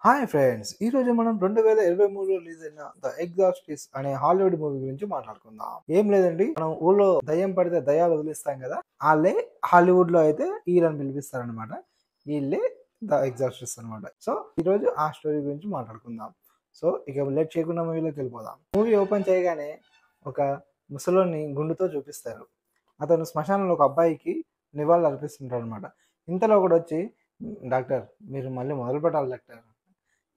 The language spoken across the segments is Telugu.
Hi friends! ఈరోజు మనం 2023లో రిలీజ్ అయిన 'ద ఎగ్జార్సిస్ట్' అనే హాలీవుడ్ మూవీ గురించి మాట్లాడుకుందాం. ఏం లేదండి, మనం ఊళ్ళో దయ్యం పడితే దయ్యాలు వదిలిస్తాం కదా, ఆళ్ళే హాలీవుడ్‌లో అయితే ఈళ్ళని పిలిపిస్తారనమాట. ఈళ్ళే 'ద ఎగ్జార్సిస్ట్' అనమాట. సో, ఈరోజు ఆ స్టోరీ గురించి మాట్లాడుకుందాం. సో, ఇక లేట్ చేయకుండా మూవీలోకి వెళ్ళిపోదాం. మూవీ ఓపెన్ చేయగానే ఒక ముసలోడిని గుండుతో చూపిస్తారు. అతను శ్మశానంలో ఒక అబ్బాయికి నివాళులు అర్పిస్తుంటాడనమాట. ఇంతలో ఒకడొచ్చి, డాక్టర్ మీరు మళ్ళీ మొదలు పెట్టాలి డాక్టర్.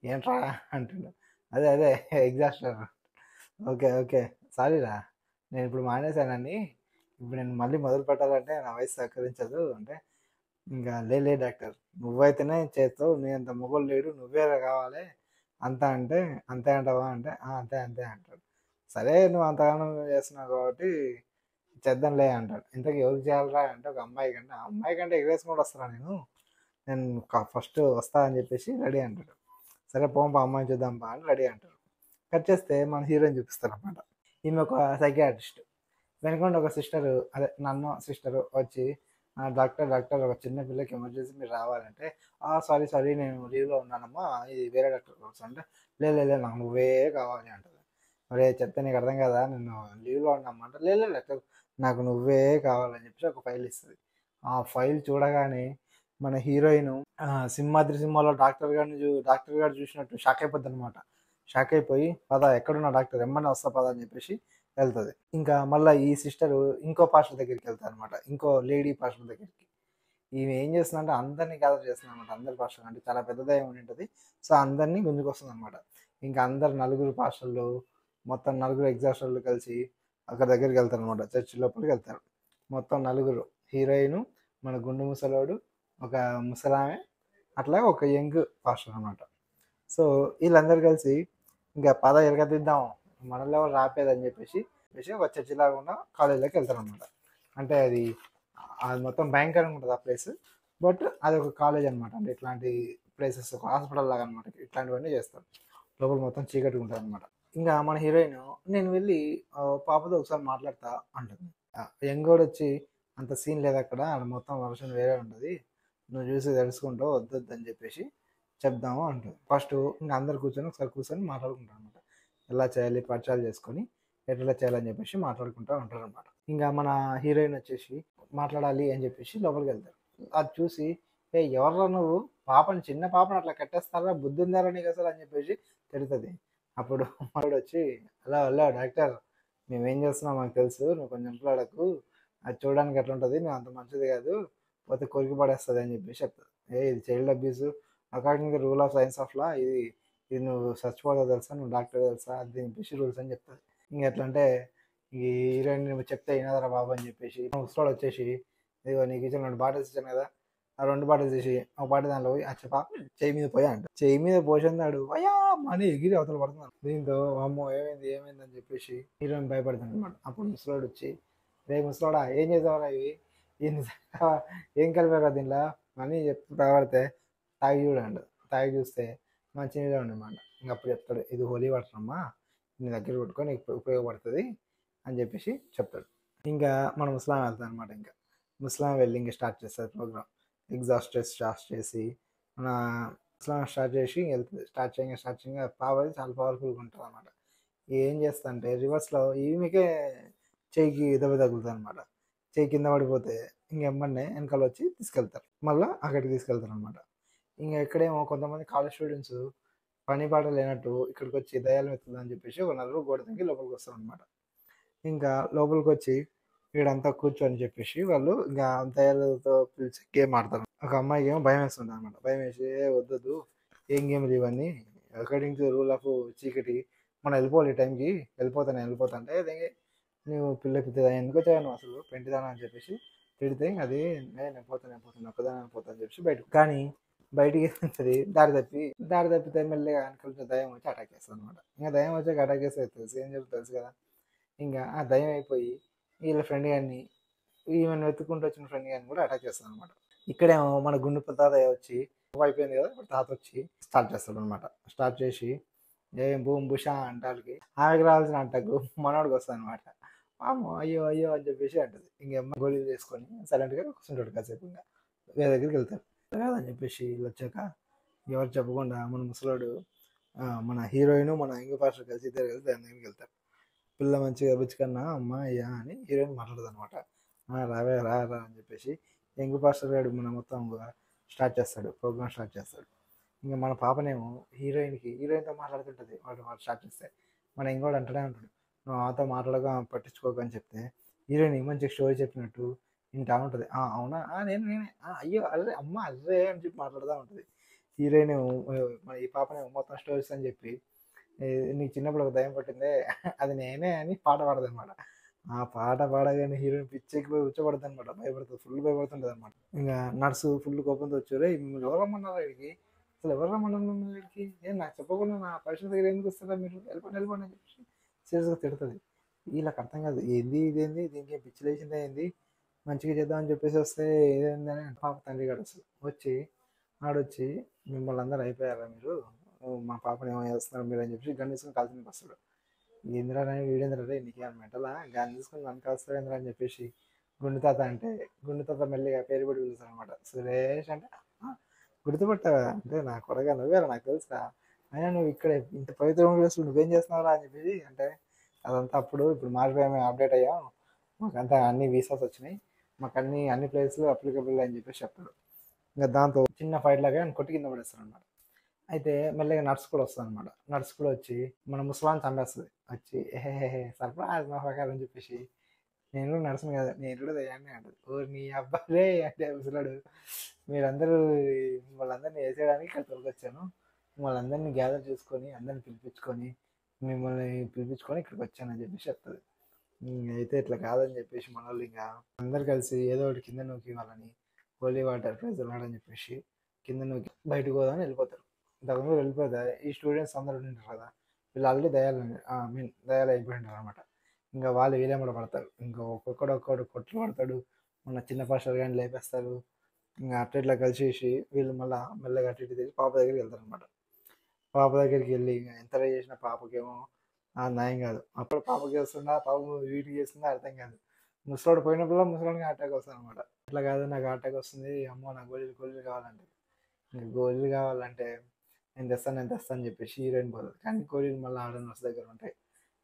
ఏంట్రా అంటుండు. అదే ఎగ్జాస్టర్. ఓకే ఓకే, సారీరా, నేను ఇప్పుడు మానేశానని, ఇప్పుడు నేను మళ్ళీ మొదలు పెట్టాలంటే నా వయసు సహకరించదు అంటే, ఇంకా లే డాక్టర్, నువ్వైతేనే చేస్తావు, నీ అంత మొగోడు లేడు, నువ్వే కావాలి అంతా అంటే, అంతే అంటావా అంటే, అంతే అంతే అంటాడు. సరే నువ్వు అంతగానం చేస్తున్నావు కాబట్టి చేద్దాంలే అంటాడు. ఇంతకు ఎవరికి చేయాలరా అంటే, ఒక అమ్మాయి కంటే. ఆ అమ్మాయి కంటే ఎగరేసుకుంటూ వస్తారా నేను ఫస్ట్ వస్తా అని చెప్పేసి రెడీ అంటాడు. సరే పోంపా అమ్మాయిని చూద్దాంపా అని రెడీ అంటారు. కట్ చేస్తే మన హీరోయిన్ చూపిస్తారు అనమాట. ఈమె ఒక సైకియాట్రిస్ట్. వెనకుండా ఒక సిస్టరు, అదే నన్ను సిస్టరు వచ్చి, డాక్టర్ ఒక చిన్న పిల్లకి ఎమర్జెన్సీ మీరు రావాలంటే, సారీ నేను లీవ్లో ఉన్నానమ్మా, ఇది వేరే డాక్టర్ కోసం అంటే, లేదు నాకు నువ్వే కావాలి అంటుంది. మరే చెప్తే నీకు అర్థం కదా, నేను లీవ్లో ఉన్నామా అంటే, లేదు డాక్టర్ నాకు నువ్వే కావాలని చెప్పేసి ఒక ఫైల్ ఇస్తుంది. ఆ ఫైల్ చూడగానే మన హీరోయిన్ సింహాద్రి సినిమాలో డాక్టర్ గారు చూసినట్టు షాక్ అయిపోద్ది అనమాట. షాక్ అయిపోయి, పద ఎక్కడున్నా డాక్టర్ ఎమ్మని వస్తా పద అని చెప్పేసి వెళ్తుంది. ఇంకా మళ్ళీ ఈ సిస్టరు ఇంకో పాస్టర్ దగ్గరికి వెళ్తారు అనమాట, ఇంకో లేడీ పాస్టర్ దగ్గరికి. ఈమె ఏం చేస్తుందంటే అందరినీ గ్యాదర్ చేస్తుంది అనమాట. అందరి పాస్టర్ అంటే చాలా పెద్దదే ఉంటుంది. సో అందరినీ గుంజుకొస్తుంది అనమాట. ఇంకా అందరు నలుగురు పాస్టర్లు, మొత్తం నలుగురు ఎగ్జాస్టర్లు కలిసి అక్కడ దగ్గరికి వెళ్తారు అనమాట. చర్చి లోపలికి వెళ్తారు. మొత్తం నలుగురు, హీరోయిన్, మన గుండు ముసలోడు, ఒక ముసలామె, అట్లా ఒక యంగ్ పాస్టర్ అనమాట. సో వీళ్ళందరూ కలిసి ఇంకా పద ఎరగదిద్దాం, మనలో ఎవరు రాపేదని చెప్పేసి ఒక చర్చి లాగా ఉన్న కాలేజీలోకి వెళ్తారు అనమాట. అంటే అది మొత్తం భయంకరంగా ఉంటుంది ఆ ప్లేస్. బట్ అది ఒక కాలేజ్ అనమాట. అంటే ఇట్లాంటి ప్లేసెస్ ఒక హాస్పిటల్ లాగా అనమాట. ఇట్లాంటివన్నీ చేస్తారు. లోపల మొత్తం చీకటిగా ఉంటుంది అనమాట. ఇంకా మన హీరోయిన్, నేను వెళ్ళి పాపతో ఒకసారి మాట్లాడతా అంటుంది. యంగోడు వచ్చి, అంత సీన్ లేదు అక్కడ, మొత్తం వర్షన్ వేరే ఉంటుంది, నువ్వు చూసి తెలుసుకుంటావు, వద్దొద్దు అని చెప్పేసి చెప్దాము అంటుంది. ఫస్ట్ ఇంకా అందరు ఒకసారి కూర్చొని మాట్లాడుకుంటారు అనమాట. ఎలా చేయాలి పరిచయాలు చేసుకొని ఎట్లా చేయాలని చెప్పేసి మాట్లాడుకుంటూ ఉంటారు అనమాట. ఇంకా మన హీరోయిన్ వచ్చేసి మాట్లాడాలి అని చెప్పేసి లోపలికి వెళ్తారు. అది చూసి, ఎవర్రా నువ్వు, చిన్న పాపను అట్లా కట్టేస్తారా, బుద్ధి ఉందారా నీకు అసలు అని చెప్పేసి తిడుతుంది. అప్పుడు మనోడు వచ్చి, హలో డాక్టర్, మేమేం చేస్తున్నాం మాకు తెలుసు, నువ్వు కొంచెం ఇంట్లాడకు, అది చూడడానికి ఎట్లా ఉంటుంది, నువ్వు అంత మంచిది కాదు, పోతే కొరికి పడేస్తుంది అని చెప్పేసి చెప్తారు. ఇది child abuse, according the rule of science of law, ఇది నువ్వు చచ్చిపోతావు తెలుసా, నువ్వు డాక్టర్ తెలుసా, అది చెప్పేసి రూల్స్ అని చెప్తారు. ఇంక ఎట్లా అంటే, ఈ హీరోయిన్ నువ్వు చెప్తే వినదరా బాబు అని చెప్పేసి ముసలోడు వచ్చేసి, ఇదిగో నీకు ఇచ్చిన 2 బాటిల్స్ ఇచ్చాను కదా, ఆ 2 బాటిల్స్ తీసి ఒక బాటిల్ దాంట్లో పోయి చెప్ప చేయి మీద పోయా అంట. చేయి మీద పోసిందాడు అయ్యా అని ఎగిరి అవతల పడుతున్నాడు. దీంతో అమ్మో ఏమైంది అని చెప్పేసి హీరోయిన్ భయపడుతుంది అనమాట. అప్పుడు ముసలోడు వచ్చి, రే ముసలోడా ఏం చేసావరా ఇవి, ఏం కలిపారా దీనిలో అని చెప్పి భయపడితే, తాగి చూడండి. తాగి చూస్తే మంచిగా ఉండమాట. ఇంక అప్పుడు చెప్తాడు, ఇది హోలీ వాటర్ అమ్మా, నీ దగ్గర పెట్టుకొని ఉపయోగపడుతుంది అని చెప్పేసి చెప్తాడు. ఇంకా మన ముస్లాం వెళ్తాడు అనమాట. ఇంకా ముస్లాం వెళ్ళి ఇంకా స్టార్ట్ చేస్తారు ప్రోగ్రామ్. ఎగ్జాస్ట్ స్టార్ట్ చేసి మన ముస్లాం స్టార్ట్ చేసి వెళ్తుంది. స్టార్ట్ చేయంగా పాప చాలా పవర్ఫుల్గా ఉంటుంది అనమాట. ఏం చేస్తా అంటే రివర్స్లో ఈమెకే చేయికి దెబ్బ తగులుతుంది అనమాట. చేయి కింద పడిపోతే ఇంకెమ్మన్నే వెనకాల వచ్చి తీసుకెళ్తారు. మళ్ళీ అక్కడికి తీసుకెళ్తారు అనమాట. ఇంకా ఇక్కడేమో కొంతమంది కాలేజ్ స్టూడెంట్స్ పని పాట లేనట్టు ఇక్కడికి వచ్చి దయాలు ఎత్తుందని చెప్పేసి ఒక నలుగురు గోడ తగ్గి లోపలికి వస్తారు అనమాట. ఇంకా లోపలికి వచ్చి వీడంతా కూర్చొని చెప్పేసి వాళ్ళు ఇంకా దయాలతో పిలిచి గేమ్ ఆడతారు. ఒక అమ్మాయికి ఏమో భయం వేస్తుంది అనమాట. భయం వేసి వద్దొద్దు, ఏం గేమ్లు ఇవన్నీ, అకార్డింగ్ టు రూల్ ఆఫ్ చీకటి, మనం వెళ్ళిపోవాలి ఈ టైంకి, వెళ్ళిపోతా అంటే నువ్వు పిల్ల ఎందుకు వచ్చాను అసలు పెంటిదానా అని చెప్పేసి తిడితే, అది నేను పోతాను ఒక్కదాని పోతా అని చెప్పేసి కానీ బయటికి వెళ్తుంది. దారి తప్పితే మెల్లగా అనుకుంటే దయం వచ్చి అటాక్ చేస్తుంది అనమాట. ఇంకా దయం వచ్చాక అటాక్ చేస్తే తెలుసు ఏం జరుగుతుంది తెలుసు కదా. ఇంకా ఆ దయం అయిపోయి వీళ్ళ ఫ్రెండ్ గారిని, ఈమెను వెతుక్కుంటూ వచ్చిన ఫ్రెండ్ గారిని కూడా అటాక్ చేస్తాడు అనమాట. ఇక్కడేమో మన గుండు తాతయ్య వచ్చి అయిపోయింది కదా, ఇప్పుడు తాత వచ్చి స్టార్ట్ చేస్తాడు అనమాట. స్టార్ట్ చేసి ఏం భూమి భూషా అంటానికి ఆమెకి రావాల్సిన అంటకు మనోడికి వస్తుంది అనమాట. అయ్యో అని చెప్పేసి అంటది. ఇంకేమో గోళీలు చేసుకొని సైలెంట్గా కూర్చుంటాడు కాసేపు. ఇంకా వేరే దగ్గరికి వెళ్తారు కాదని చెప్పేసి వీళ్ళు వచ్చాక ఎవరు చెప్పకుండా మన ముసలోడు మన హీరోయిన్ మన యంగ్ పాస్టర్ కలిసి ఇద్దరు కలిసి దాని దగ్గరికి వెళ్తారు. పిల్ల మంచిగా బుచ్చుకన్నా అమ్మా అయ్యా అని హీరోయిన్ మాట్లాడదు అనమాట. రావే రా రా అని చెప్పేసి యంగ్ పాస్టర్ గారు మన మొత్తం స్టార్ట్ చేస్తాడు, ప్రోగ్రామ్ స్టార్ట్ చేస్తాడు. ఇంకా మన పాపనేమో హీరోయిన్తో మాట్లాడుతుంటుంది. వాడు స్టార్ట్ చేస్తే మన ఇంకోటి అంటూనే ఉంటాడు, నువ్వు ఆతో మాట్లాడగా పట్టించుకోక అని చెప్తే హీరోయిన్ మంచి స్టోరీ చెప్పినట్టు వింటా ఉంటుంది. అవునా నేనే అయ్యో అర్రే అమ్మ అర్రే అని చెప్పి మాట్లాడుతూ ఉంటుంది. హీరోయిన్ మన ఈ పాపనేమో మొత్తం స్టోరీస్ అని చెప్పి నీకు చిన్నప్పుడు ఒక దయ్యం పట్టిందే అది నేనే అని పాట పాడదు అనమాట. ఆ పాట పాడగానే హీరోయిన్ పిచ్చెక్కి పోయి ఉచ్చబడుతుంది అనమాట. భయపడుతుంది, ఫుల్ భయపడుతుంటుంది అనమాట. ఇంకా నర్సు ఫుల్ కోపంతో వచ్చారు, మిమ్మల్ని ఎవరు రమ్మన్నారు వీడికి, అసలు ఎవరు రమ్మన్నారు వీడికి, ఏం నాకు చెప్పకుండా నా పరిస్థితి దగ్గర ఎందుకు వస్తారా మీరు, వెళ్ళిపోండి అని చెప్పేసి సీరియస్గా తిడుతుంది. వీళ్ళకి అర్థం కాదు, ఇదేంది దీనికి పిచ్చి లేచిందే ఏంది, మంచిగా చేద్దామని చెప్పేసి వస్తే ఏదైందని పాప తండ్రి గారు వచ్చి ఆడొచ్చి మిమ్మల్ని అందరూ అయిపోయారా మీరు, మా పాపని ఏమో చేస్తున్నారు మీరు అని చెప్పి గన్ తీసుకుని కాల్చునికి వస్తాడు. ఏంద్రా వీడేంద్రా రే నీకేం మెంటలా, గన్ తీసుకుని నన్ను కాల్స్తావేంద్రా అని చెప్పేసి గుండు తాత అంటే గుండు తాత మెల్లిగా పేరు పెట్టి పిలుస్తాడు అనమాట. సురేష్ అంటే గుర్తుపట్టావా అంటే నా కొరగా నువ్వేరా నాకు తెలుసురా, అయినా నువ్వు ఇక్కడ ఇంత పవిత్రమైన వేసులు నువ్వేం చేస్తున్నావురా అని చెప్పేసి అంటే అదంతా అప్పుడు ఇప్పుడు మారిపోయామే, అప్డేట్ అయ్యాం, మాకంతా అన్ని వీసాస్ వచ్చినాయి, మాకు అన్ని ప్లేస్లు అప్లికబుల్ అని చెప్పేసి చెప్తాడు. ఇంకా దాంతో చిన్న ఫైట్ లాగా కొట్టి కింద పడేస్తాడు అనమాట. అయితే మెల్లగా నర్స్ కూడా వస్తుంది అనమాట. నర్స్ కూడా వచ్చి మన ముసలాన్ని చంపేస్తుంది. వచ్చి ఏహే సర్ప్రైజ్ మా ప్రకారం అని చెప్పేసి నేను కూడా నర్సును కదా, నేను కూడా దయ్యాన్ని అంటది. ఓ నీ అబ్బాయి అంటే ముసలాడు, మీరందరూ వాళ్ళందరినీ వేసేయడానికి ఇక్కడ తొలగొచ్చాను, వాళ్ళందరినీ గ్యాదర్ చేసుకొని అందరిని మిమ్మల్ని పిలిపించుకొని ఇక్కడికి వచ్చానని చెప్పేసి చెప్తుంది. అయితే ఇట్లా కాదని చెప్పేసి మన వాళ్ళు ఇంకా అందరు కలిసి ఏదో ఒకటి కింద నూకి వాళ్ళని హోలీ వాటర్ ప్రైజ్ వెళ్ళాడని చెప్పేసి కింద నూకి బయటకు పోదామని వెళ్ళిపోతారు. ఇంతకుముందు వెళ్ళిపోతే ఈ స్టూడెంట్స్ అందరూ ఉంటారు కదా, వీళ్ళు ఆల్రెడీ దయాలు అయిపోయి ఉంటారు అనమాట. ఇంకా వాళ్ళు వీళ్ళేమడ పడతారు, ఇంకా ఒక్కొక్కడు కొట్లు పడతాడు, మన చిన్న పాస్టర్ కానీ లేపేస్తారు. ఇంకా అట్లా కలిసేసి వీళ్ళు మళ్ళీ మెల్లగా అటు ఇటు తిరిగి పాప దగ్గరికి వెళ్తారు అనమాట. పాప దగ్గరికి వెళ్ళి ఇంకా ఎంత ట్రై చేసిన పాపకేమో న్యాయం కాదు. అప్పుడు పాపకి చేస్తుందా పాప వీటికి చేస్తుందా అర్థం కాదు. ముసలోడు పోయినప్పుడు ముసలోడికి అటాక్ వస్తుంది అనమాట. ఇట్లా కాదు నాకు అటాక్ వస్తుంది, అమ్మో నాకు గోళీలు కావాలంటే, ఇంకా గోళీలు కావాలంటే నేను తెస్తాను అని చెప్పేసి హీరోయిన్ పోతుంది. కానీ గోళీలు మళ్ళీ ఆడ నర్స్ దగ్గర ఉంటాయి.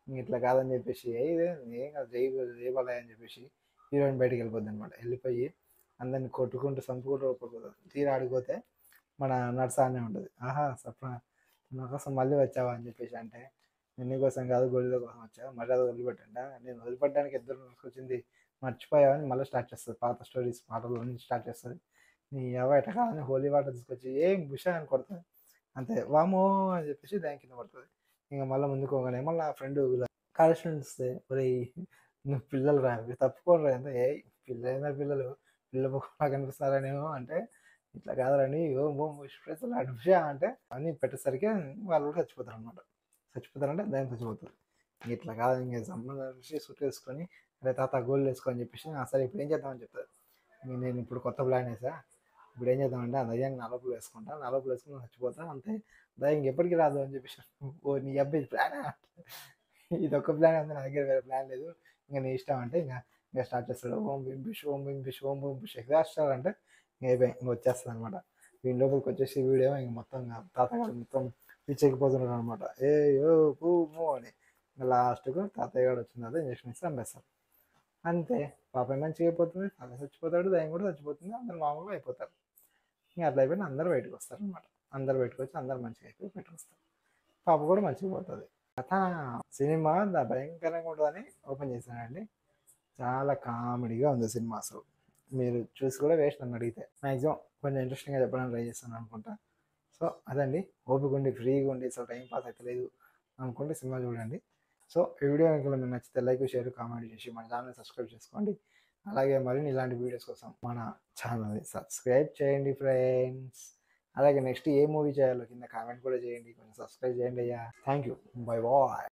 ఇంక ఇట్లా కాదని చెప్పేసి ఏం కాదు జైబలే అని చెప్పేసి హీరోయిన్ బయటకు వెళ్ళిపోద్ది అనమాట. వెళ్ళిపోయి అందరిని కొట్టుకుంటూ చంపుకుంటూ ఒప్పుకోదు. తీరా ఆడిపోతే మన నర్స్ ఆనే ఉంటుంది. ఆహా సప్న నా కోసం మళ్ళీ వచ్చావా అని చెప్పేసి అంటే, నేను నీకోసం కాదు గోళీల కోసం వచ్చా, మర్యాద వదిలిపెట్టంట, నేను వదిలిపెట్టడానికి ఇద్దరు వచ్చింది మర్చిపోయావని మళ్ళీ స్టార్ట్ చేస్తుంది. పాత స్టోరీస్ పాటలు స్టార్ట్ చేస్తుంది. నీ ఎవ ఎట కాదని హోలీ వాటర్ తీసుకొచ్చి ఏం బుషా అని కొడుతుంది. అంతే వామో అని చెప్పేసి దాని కింద పడుతుంది. ఇంకా మళ్ళీ ముందుకోగానే మళ్ళీ ఆ ఫ్రెండ్ కాలేజ్ ఫ్రెండ్స్ వస్తే ఒరే నువ్వు పిల్లలు రా తప్పుకోని రా అంటే పిల్లలైన పిల్ల పొక్కలా కనిపిస్తారనేమో అంటే ఇట్లా కాదురని స్పెషల్ అడ్మిషా అంటే అని పెట్టేసరికి వాళ్ళు కూడా చచ్చిపోతారంటే దాన్ని చచ్చిపోతుంది. ఇట్లా కాదు ఇంకా సంబంధం సుట్ వేసుకొని అదే తాత గోల్డ్ వేసుకొని చెప్పేసి సరే ఇప్పుడు ఏం చేద్దామని చెప్తారు. నేను ఇప్పుడు కొత్త ప్లాన్ వేసా, ఇప్పుడు ఏం చేద్దామంటే ఆ దయ్యాన్ని నలుపులు వేసుకుంటా, నలుపులు వేసుకుని చచ్చిపోతా అంతే, దయ్యం ఎప్పటికీ రాదు అని చెప్పేసి. ఓ నీ అబ్బాయి ప్లాన్ ఇది ఒక్క ప్లాన్ ఉంది, నా దగ్గర వేరే ప్లాన్ లేదు, ఇంకా నీ ఇష్టం అంటే ఇంకా స్టార్ట్ చేస్తాడు. ఓం బింబిష్ ఓం బింబిష్ ఓం బింబిష్ ఎగ్జాస్టర్ అంటే ఇంక వచ్చేస్తుంది అనమాట. వీడి లోపలికి వచ్చేసి వీడియో ఇంక మొత్తం తాతగాడు మొత్తం పిచ్చెక్కిపోతున్నాడు అనమాట. మూ అని ఇంకా లాస్ట్కు తాతయ్య గారు వచ్చిన తర్వాత ఇంజక్షన్ ఇస్తే చంపేస్తారు. అంతే, పాప మంచిగా అయిపోతుంది, తాత చచ్చిపోతాడు, దయ్యం కూడా చచ్చిపోతుంది, అందరు మామూలుగా అయిపోతారు. ఇంకా అట్లా అయిపోయినా అందరూ బయటకు వస్తారు అనమాట. అందరు బయటకు వచ్చి అందరు మంచిగా అయిపోయి బయటకు వస్తారు. పాప కూడా మంచిగా పోతుంది. కథ సినిమా భయంకరంగా ఉంటుందని ఓపెన్ చేశానండి. చాలా కామెడీగా ఉంది సినిమా. అసలు మీరు చూసి కూడా వేస్ట్ నన్ను అడిగితే. మ్యాక్సిమం కొంచెం ఇంట్రెస్టింగ్గా చెప్పడానికి ట్రై చేస్తాను అనుకుంటా. సో అదండి, ఓపిక ఉండి ఫ్రీగా ఉండి అసలు టైం పాస్ అయితే లేదు అనుకుంటే సినిమా చూడండి. సో ఈ వీడియో కనుక మీకు నచ్చితే లైక్ షేర్ కామెంట్ చేసి మన ఛానల్ సబ్స్క్రైబ్ చేసుకోండి. అలాగే మరిన్ని ఇలాంటి వీడియోస్ కోసం మన ఛానల్ని సబ్స్క్రైబ్ చేయండి ఫ్రెండ్స్. అలాగే నెక్స్ట్ ఏ మూవీ చేయాలో కింద కామెంట్ కూడా చేయండి, కొంచెం సబ్స్క్రైబ్ చేయండి అయ్యా. Thank you, bye bye.